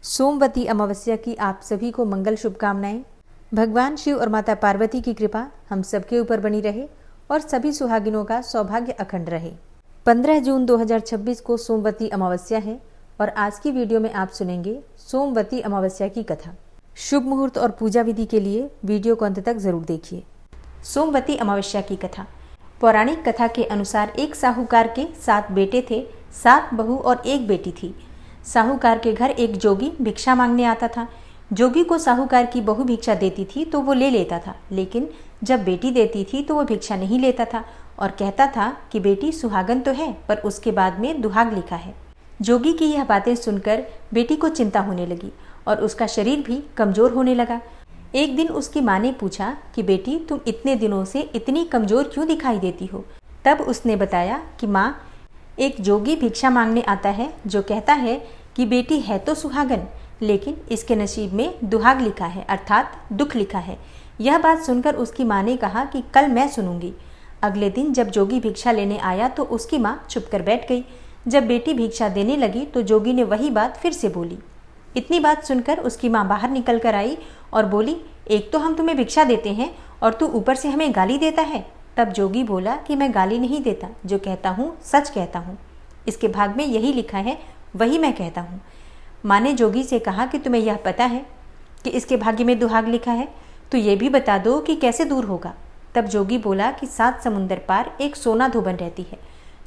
सोमवती अमावस्या की आप सभी को मंगल शुभकामनाएं। भगवान शिव और माता पार्वती की कृपा हम सबके ऊपर बनी रहे और सभी सुहागिनों का सौभाग्य अखंड रहे। 15 जून 2026 को सोमवती अमावस्या है और आज की वीडियो में आप सुनेंगे सोमवती अमावस्या की कथा। शुभ मुहूर्त और पूजा विधि के लिए वीडियो को अंत तक जरूर देखिए। सोमवती अमावस्या की कथा। पौराणिक कथा के अनुसार एक साहूकार के 7 बेटे थे, 7 बहू और 1 बेटी थी। साहूकार के घर एक जोगी भिक्षा मांगने आता था। जोगी को साहूकार की बहू भिक्षा देती थी तो वो ले लेता था, लेकिन जब बेटी देती थी तो वो भिक्षा नहीं लेता था और कहता था कि बेटी सुहागन तो है पर उसके बाद में दुहाग लिखा है। जोगी की यह बातें सुनकर बेटी को चिंता होने लगी और उसका शरीर भी कमजोर होने लगा। एक दिन उसकी माँ ने पूछा कि बेटी, तुम इतने दिनों से इतनी कमजोर क्यों दिखाई देती हो? तब उसने बताया कि माँ, एक जोगी भिक्षा मांगने आता है जो कहता है कि बेटी है तो सुहागन, लेकिन इसके नसीब में दुहाग लिखा है, अर्थात दुख लिखा है। यह बात सुनकर उसकी माँ ने कहा कि कल मैं सुनूंगी। अगले दिन जब जोगी भिक्षा लेने आया तो उसकी माँ चुप कर बैठ गई। जब बेटी भिक्षा देने लगी तो जोगी ने वही बात फिर से बोली। इतनी बात सुनकर उसकी माँ बाहर निकल कर आई और बोली, एक तो हम तुम्हें भिक्षा देते हैं और तू ऊपर से हमें गाली देता है। तब जोगी बोला कि मैं गाली नहीं देता, जो कहता हूँ सच कहता हूँ। इसके भाग में यही लिखा है, वही मैं कहता हूँ। माँ ने जोगी से कहा कि तुम्हें यह पता है कि इसके भाग्य में दुहाग लिखा है, तो ये भी बता दो कि कैसे दूर होगा। तब जोगी बोला कि 7 समुंदर पार एक सोना धोबन रहती है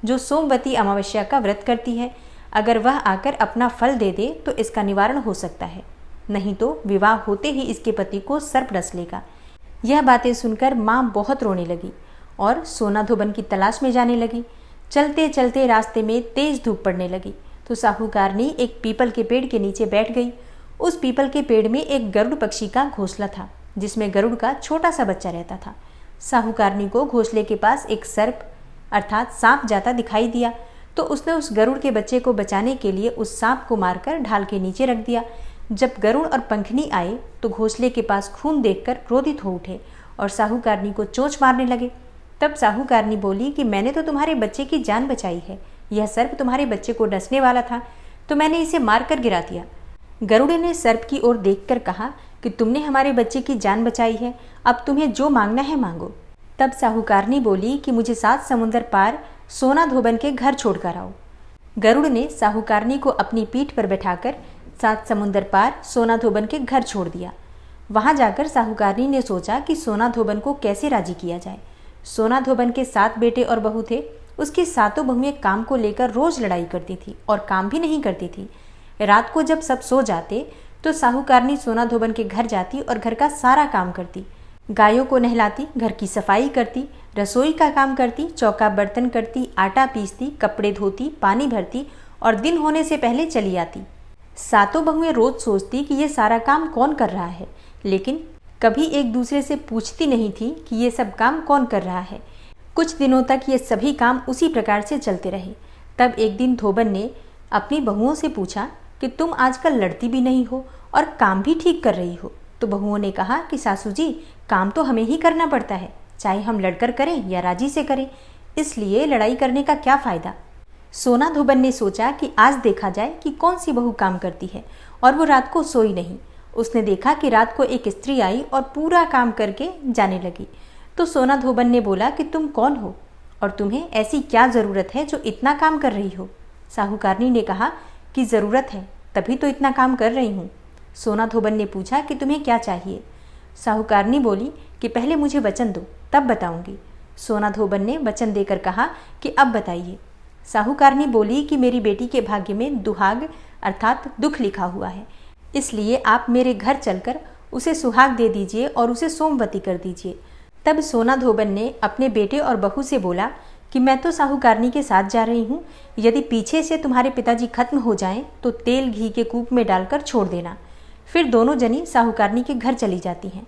जो सोमवती अमावस्या का व्रत करती है। अगर वह आकर अपना फल दे दे तो इसका निवारण हो सकता है, नहीं तो विवाह होते ही इसके पति को सर्प डस लेगा। यह बातें सुनकर माँ बहुत रोने लगी और सोना धोबन की तलाश में जाने लगी। चलते चलते रास्ते में तेज धूप पड़ने लगी तो साहूकारनी एक पीपल के पेड़ के नीचे बैठ गई। उस पीपल के पेड़ में एक गरुड़ पक्षी का घोंसला था जिसमें गरुड़ का छोटा सा बच्चा रहता था। साहूकारनी को घोंसले के पास एक सर्प अर्थात सांप जाता दिखाई दिया तो उसने उस गरुड़ के बच्चे को बचाने के लिए उस सांप को मारकर ढाल के नीचे रख दिया। जब गरुड़ और पंखनी आए तो घोंसले के पास खून देखकर क्रोधित हो उठे और साहूकारनी को चोंच मारने लगे। तब साहूकारनी बोली कि मैंने तो तुम्हारे बच्चे की जान बचाई है, यह सर्प तुम्हारे बच्चे को डसने वाला था तो मैंने इसे मारकर गिरा दिया। गरुड़ ने सर्प की ओर देखकर कहा कि तुमने हमारे बच्चे की जान बचाई है, अब तुम्हें जो मांगना है मांगो। तब साहूकारनी बोली कि मुझे 7 समुंदर पार सोना धोबन के घर छोड़कर आओ। गरुड़ ने साहूकारनी को अपनी पीठ पर बैठाकर 7 समुंदर पार सोना धोबन के घर छोड़ दिया। वहां जाकर साहूकारनी ने सोचा कि सोना धोबन को कैसे राजी किया जाए। सोना धोबन के 7 बेटे और बहू थे। उसकी 7 बहुएं काम को लेकर रोज लड़ाई करती थी और काम भी नहीं करती थी। रात को जब सब सो जाते तो साहूकारनी सोना धोबन के घर जाती और घर का सारा काम करती। गायों को नहलाती, घर की सफाई करती, रसोई का काम करती, चौका बर्तन करती, आटा पीसती, कपड़े धोती, पानी भरती और दिन होने से पहले चली आती। 7 बहुएं रोज सोचती कि ये सारा काम कौन कर रहा है, लेकिन कभी एक दूसरे से पूछती नहीं थी कि ये सब काम कौन कर रहा है। कुछ दिनों तक ये सभी काम उसी प्रकार से चलते रहे। तब एक दिन धोबन ने अपनी बहुओं से पूछा कि तुम आजकल लड़ती भी नहीं हो और काम भी ठीक कर रही हो। तो बहुओं ने कहा कि सासू जी, काम तो हमें ही करना पड़ता है, चाहे हम लड़कर करें या राजी से करें, इसलिए लड़ाई करने का क्या फायदा। सोना धोबन ने सोचा कि आज देखा जाए कि कौन सी बहू काम करती है, और वो रात को सोई नहीं। उसने देखा कि रात को एक स्त्री आई और पूरा काम करके जाने लगी। तो सोना धोबन ने बोला कि तुम कौन हो और तुम्हें ऐसी क्या ज़रूरत है जो इतना काम कर रही हो। साहूकारनी ने कहा कि ज़रूरत है, तभी तो इतना काम कर रही हूँ। सोना धोबन ने पूछा कि तुम्हें क्या चाहिए। साहूकारनी बोली कि पहले मुझे वचन दो, तब बताऊंगी। सोना धोबन ने वचन देकर कहा कि अब बताइए। साहूकारनी बोली कि मेरी बेटी के भाग्य में दुहाग अर्थात दुख लिखा हुआ है, इसलिए आप मेरे घर चलकर उसे सुहाग दे दीजिए और उसे सोमवती कर दीजिए। तब सोना धोबन ने अपने बेटे और बहू से बोला कि मैं तो साहूकारनी के साथ जा रही हूँ, यदि पीछे से तुम्हारे पिताजी खत्म हो जाएं तो तेल घी के कूप में डालकर छोड़ देना। फिर दोनों जनी साहूकारनी के घर चली जाती हैं।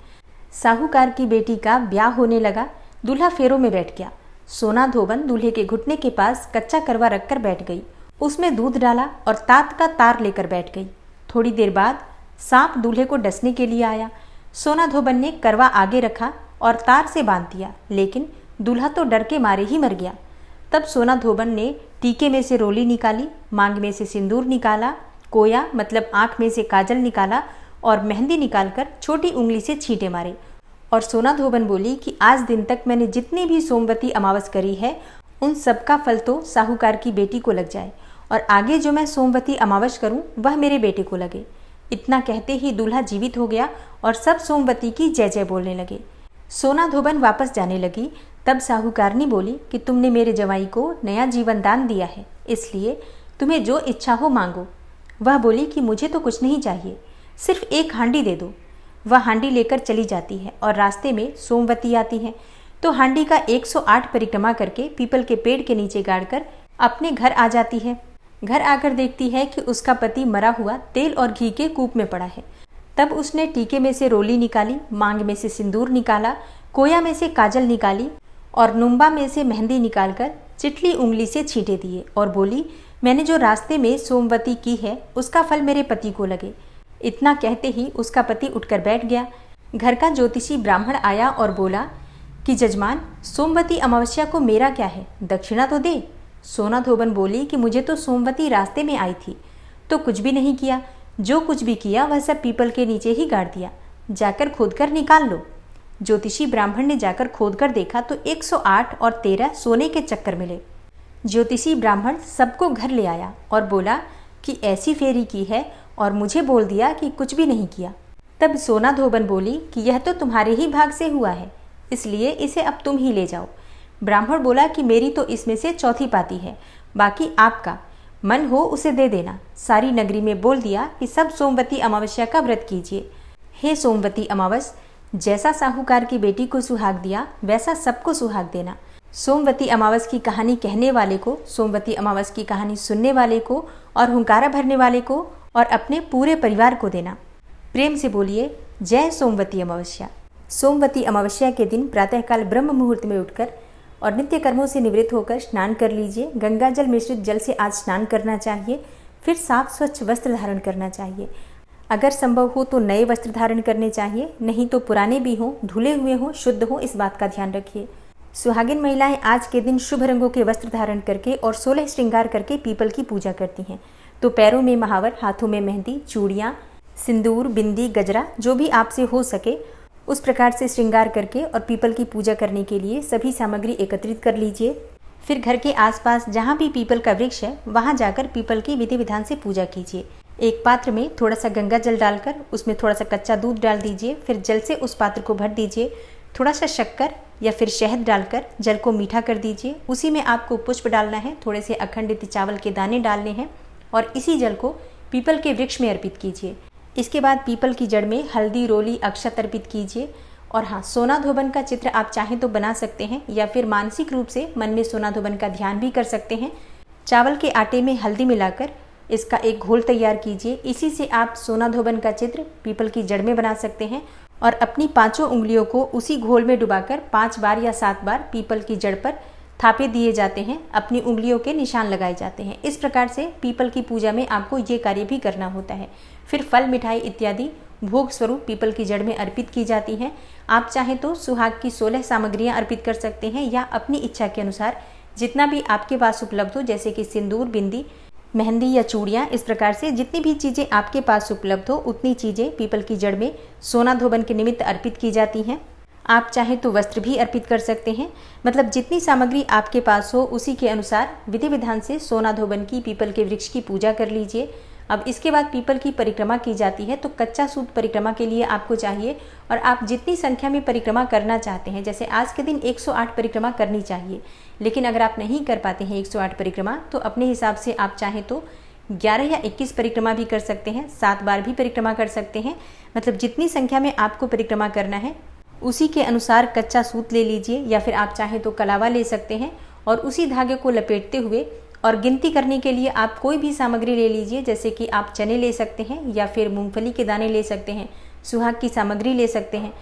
साहूकार की बेटी का ब्याह होने लगा। दूल्हा फेरों में बैठ गया। सोना धोबन दूल्हे के घुटने के पास कच्चा करवा रखकर बैठ गई, उसमें दूध डाला और तात का तार लेकर बैठ गई। थोड़ी देर बाद सांप दूल्हे को डसने के लिए आया। सोना धोबन ने करवा आगे रखा और तार से बांध दिया, लेकिन दूल्हा तो डर के मारे ही मर गया। तब सोना धोबन ने टीके में से रोली निकाली, मांग में से सिंदूर निकाला कोया मतलब आंख में से काजल निकाला और मेहंदी निकालकर छोटी उंगली से छींटे मारे। और सोना धोबन बोली कि आज दिन तक मैंने जितनी भी सोमवती अमावस करी है उन सब का फल तो साहूकार की बेटी को लग जाए, और आगे जो मैं सोमवती अमावस करूं वह मेरे बेटे को लगे। इतना कहते ही दूल्हा जीवित हो गया और सब सोमवती की जय जय बोलने लगे। सोना धोबन वापस जाने लगी, तब साहूकारनी बोली कि तुमने मेरे जवाई को नया जीवन दान दिया है, इसलिए तुम्हें जो इच्छा हो मांगो। वह बोली कि मुझे तो कुछ नहीं चाहिए, सिर्फ एक हांडी दे दो। वह हांडी लेकर चली जाती है और रास्ते में सोमवती आती है तो हांडी का 108 परिक्रमा करके पीपल के पेड़ के नीचे गाड़कर अपने घर आ जाती है। घर आकर देखती है कि उसका पति मरा हुआ तेल और घी के कूप में पड़ा है। तब उसने टीके में से रोली निकाली, मांग में से सिंदूर निकाला, कोया में से काजल निकाली और नुम्बा में से मेहंदी निकालकर चिटली उंगली से छींटे दिए और बोली, मैंने जो रास्ते में सोमवती की है उसका फल मेरे पति को लगे। इतना कहते ही उसका पति उठकर बैठ गया। घर का ज्योतिषी ब्राह्मण आया और बोला कि जजमान, सोमवती अमावस्या को मेरा क्या है, दक्षिणा तो दे। सोना धोबन बोली कि मुझे तो सोमवती रास्ते में आई थी तो कुछ भी नहीं किया, जो कुछ भी किया वह सब पीपल के नीचे ही गाड़ दिया, जाकर खोदकर निकाल लो। ज्योतिषी ब्राह्मण ने जाकर खोदकर देखा तो 108 और 13 सोने के चक्कर मिले। ज्योतिषी ब्राह्मण सबको घर ले आया और बोला कि ऐसी फेरी की है, और मुझे बोल दिया कि कुछ भी नहीं किया। तब सोना धोबन बोली कि यह तो तुम्हारे ही भाग से हुआ है, इसलिए इसे अब तुम ही ले जाओ। ब्राह्मण बोला कि मेरी तो इसमें से चौथी पाती है, बाकी आपका मन हो उसे दे देना। सारी नगरी में बोल दिया कि सब सोमवती अमावस्या का व्रत कीजिए। हे सोमवती अमावस, जैसा साहूकार की बेटी को सुहाग दिया वैसा सबको सुहाग देना। सोमवती अमावस की कहानी कहने वाले को, सोमवती अमावस की कहानी सुनने वाले को और हुंकारा भरने वाले को और अपने पूरे परिवार को देना। प्रेम से बोलिए जय सोमवती अमावस्या। सोमवती अमावस्या के दिन प्रातःकाल ब्रह्म मुहूर्त में उठकर और नित्य कर्मों से निवृत्त होकर स्नान कर लीजिए। गंगा जल मिश्रित जल से आज स्नान करना चाहिए। फिर साफ स्वच्छ वस्त्र धारण करना चाहिए। अगर संभव हो तो नए वस्त्र धारण करने चाहिए, नहीं तो पुराने भी हों, धुले हुए हों, शुद्ध हों, इस बात का ध्यान रखिए। सुहागिन महिलाएं आज के दिन शुभ रंगों के वस्त्र धारण करके और 16 श्रृंगार करके पीपल की पूजा करती हैं। तो पैरों में महावर, हाथों में मेहंदी, चूड़ियाँ, सिंदूर, बिंदी, गजरा, जो भी आपसे हो सके उस प्रकार से श्रृंगार करके और पीपल की पूजा करने के लिए सभी सामग्री एकत्रित कर लीजिए। फिर घर के आसपास जहाँ भी पीपल का वृक्ष है वहाँ जाकर पीपल की विधि विधान से पूजा कीजिए। एक पात्र में थोड़ा सा गंगा जल डालकर उसमें थोड़ा सा कच्चा दूध डाल दीजिए। फिर जल से उस पात्र को भर दीजिए। थोड़ा सा शक्कर या फिर शहद डालकर जल को मीठा कर दीजिए। उसी में आपको पुष्प डालना है, थोड़े से अखंडित चावल के दाने डालने हैं और इसी जल को पीपल के वृक्ष में अर्पित कीजिए। इसके बाद पीपल की जड़ में हल्दी, रोली, अक्षत अर्पित कीजिए। और हाँ, सोना धोबन का चित्र आप चाहें तो बना सकते हैं या फिर मानसिक रूप से मन में सोना धोबन का ध्यान भी कर सकते हैं। चावल के आटे में हल्दी मिलाकर इसका एक घोल तैयार कीजिए। इसी से आप सोना धोबन का चित्र पीपल की जड़ में बना सकते हैं और अपनी 5 उंगलियों को उसी घोल में डुबाकर 5 बार या 7 बार पीपल की जड़ पर थापे दिए जाते हैं, अपनी उंगलियों के निशान लगाए जाते हैं। इस प्रकार से पीपल की पूजा में आपको ये कार्य भी करना होता है। फिर फल, मिठाई इत्यादि भोग स्वरूप पीपल की जड़ में अर्पित की जाती हैं। आप चाहें तो सुहाग की 16 सामग्रियां अर्पित कर सकते हैं या अपनी इच्छा के अनुसार जितना भी आपके पास उपलब्ध हो, जैसे कि सिंदूर, बिंदी, मेहंदी या चूड़ियाँ, इस प्रकार से जितनी भी चीज़ें आपके पास उपलब्ध हो उतनी चीज़ें पीपल की जड़ में सोना धोबन के निमित्त अर्पित की जाती हैं। आप चाहें तो वस्त्र भी अर्पित कर सकते हैं। मतलब जितनी सामग्री आपके पास हो उसी के अनुसार विधि विधान से सोना धोबन की पीपल के वृक्ष की पूजा कर लीजिए। अब इसके बाद पीपल की परिक्रमा की जाती है। तो कच्चा सूत परिक्रमा के लिए आपको चाहिए और आप जितनी संख्या में परिक्रमा करना चाहते हैं, जैसे आज के दिन 108 परिक्रमा करनी चाहिए, लेकिन अगर आप नहीं कर पाते हैं 108 परिक्रमा तो अपने हिसाब से आप चाहें तो 11 या 21 परिक्रमा भी कर सकते हैं, 7 बार भी परिक्रमा कर सकते हैं। मतलब जितनी संख्या में आपको परिक्रमा करना है उसी के अनुसार कच्चा सूत ले लीजिए या फिर आप चाहें तो कलावा ले सकते हैं और उसी धागे को लपेटते हुए और गिनती करने के लिए आप कोई भी सामग्री ले लीजिए, जैसे कि आप चने ले सकते हैं या फिर मूंगफली के दाने ले सकते हैं, सुहाग की सामग्री ले सकते हैं।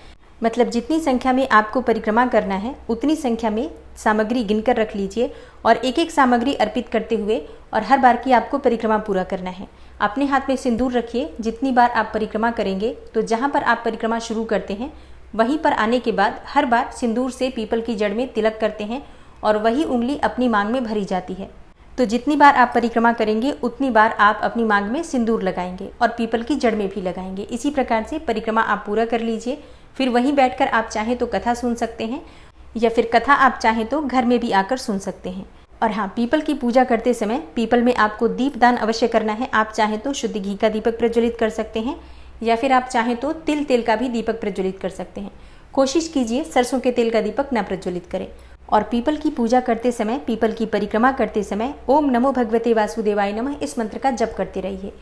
मतलब जितनी संख्या में आपको परिक्रमा करना है उतनी संख्या में सामग्री गिनकर रख लीजिए और एक एक सामग्री अर्पित करते हुए और हर बार की आपको परिक्रमा पूरा करना है। अपने हाथ में सिंदूर रखिए। जितनी बार आप परिक्रमा करेंगे तो जहाँ पर आप परिक्रमा शुरू करते हैं वहीं पर आने के बाद हर बार सिंदूर से पीपल की जड़ में तिलक करते हैं और वही उंगली अपनी मांग में भरी जाती है। तो जितनी बार आप परिक्रमा करेंगे उतनी बार आप अपनी मांग में सिंदूर लगाएंगे और पीपल की जड़ में भी लगाएंगे। इसी प्रकार से परिक्रमा आप पूरा कर लीजिए। फिर वहीं बैठकर आप चाहें तो कथा सुन सकते हैं या फिर कथा आप चाहें तो घर में भी आकर सुन सकते हैं। और हाँ, पीपल की पूजा करते समय पीपल में आपको दीपदान अवश्य करना है। आप चाहें तो शुद्ध घी का दीपक प्रज्वलित कर सकते हैं या फिर आप चाहें तो तिल तेल का भी दीपक प्रज्वलित कर सकते हैं। कोशिश कीजिए सरसों के तेल का दीपक न प्रज्वलित करें। और पीपल की पूजा करते समय, पीपल की परिक्रमा करते समय ओम नमो भगवते वासुदेवाय नमः इस मंत्र का जप करते रहिए।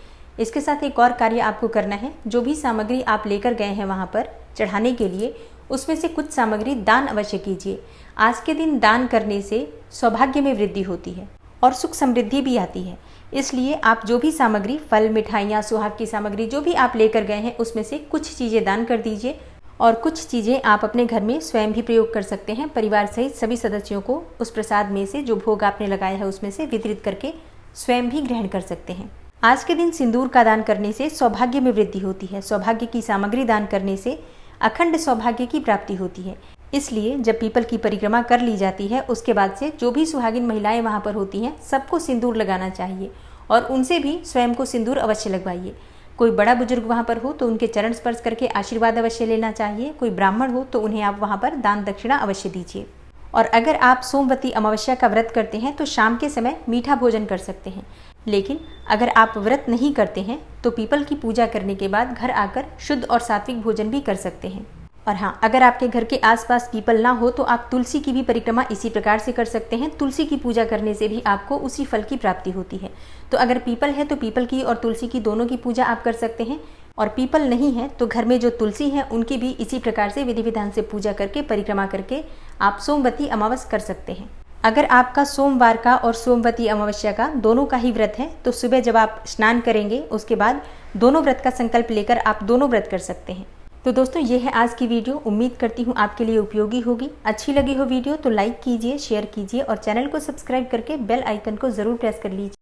इसके साथ एक और कार्य आपको करना है। जो भी सामग्री आप लेकर गए हैं वहाँ पर चढ़ाने के लिए, उसमें से कुछ सामग्री दान अवश्य कीजिए। आज के दिन दान करने से सौभाग्य में वृद्धि होती है और सुख समृद्धि भी आती है। इसलिए आप जो भी सामग्री, फल, मिठाइयाँ, सुहाग की सामग्री जो भी आप लेकर गए हैं उसमें से कुछ चीज़ें दान कर दीजिए और कुछ चीज़ें आप अपने घर में स्वयं भी प्रयोग कर सकते हैं। परिवार सहित सभी सदस्यों को उस प्रसाद में से, जो भोग आपने लगाया है उसमें से वितरित करके स्वयं भी ग्रहण कर सकते हैं। आज के दिन सिंदूर का दान करने से सौभाग्य में वृद्धि होती है। सौभाग्य की सामग्री दान करने से अखंड सौभाग्य की प्राप्ति होती है। इसलिए जब पीपल की परिक्रमा कर ली जाती है उसके बाद से जो भी सुहागिन महिलाएं वहां पर होती हैं सबको सिंदूर लगाना चाहिए और उनसे भी स्वयं को सिंदूर अवश्य लगवाइए। कोई बड़ा बुजुर्ग वहां पर हो तो उनके चरण स्पर्श करके आशीर्वाद अवश्य लेना चाहिए। कोई ब्राह्मण हो तो उन्हें आप वहां पर दान दक्षिणा अवश्य दीजिए। और अगर आप सोमवती अमावस्या का व्रत करते हैं तो शाम के समय मीठा भोजन कर सकते हैं। लेकिन अगर आप व्रत नहीं करते हैं तो पीपल की पूजा करने के बाद घर आकर शुद्ध और सात्विक भोजन भी कर सकते हैं। और हाँ, अगर आपके घर के आसपास पीपल ना हो तो आप तुलसी की भी परिक्रमा इसी प्रकार से कर सकते हैं। तुलसी की पूजा करने से भी आपको उसी फल की प्राप्ति होती है। तो अगर पीपल है तो पीपल की और तुलसी की दोनों की पूजा आप कर सकते हैं। और पीपल नहीं है तो घर में जो तुलसी है उनकी भी इसी प्रकार से विधि विधान से पूजा करके, परिक्रमा करके आप सोमवती अमावस्या कर सकते हैं। अगर आपका सोमवार का और सोमवती अमावस्या का दोनों का ही व्रत है तो सुबह जब आप स्नान करेंगे उसके बाद दोनों व्रत का संकल्प लेकर आप दोनों व्रत कर सकते हैं। तो दोस्तों, ये है आज की वीडियो। उम्मीद करती हूँ आपके लिए उपयोगी होगी। अच्छी लगी हो वीडियो तो लाइक कीजिए, शेयर कीजिए और चैनल को सब्सक्राइब करके बेल आइकन को ज़रूर प्रेस कर लीजिए।